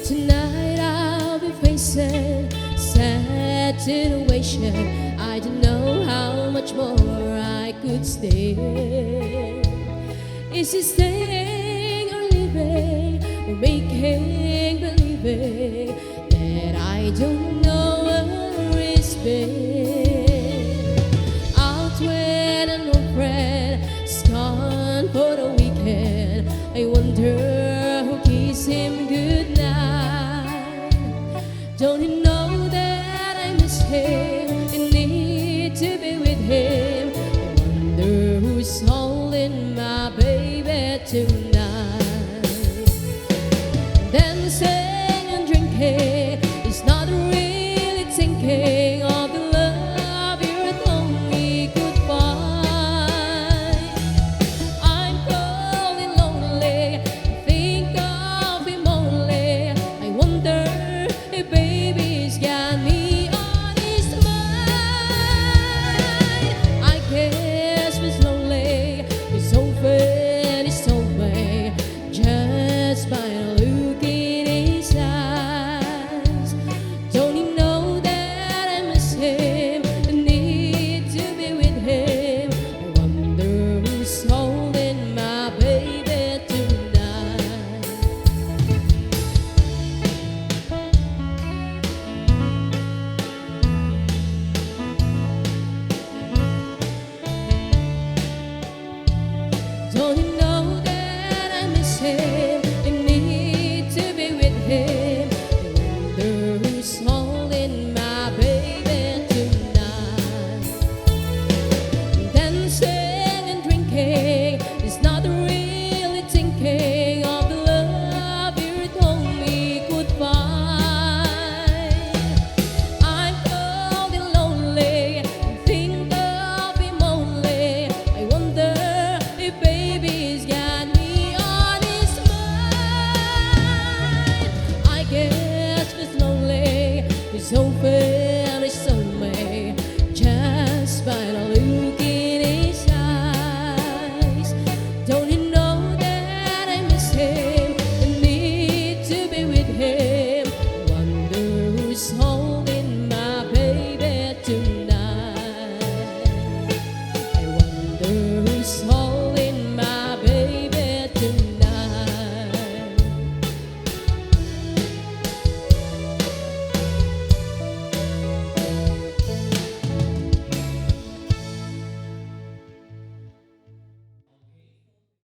Tonight I'll be facing sad situation. I don't know how much more I could stay. Is it staying or leaving, or making believing that I don't know where it's been? Out with an old friend, it's gone for the weekend. I wonder who kissed him goodnight. Don't you know that I miss him and need to be with him? I wonder who's holding my baby tonight. Dancing and drinking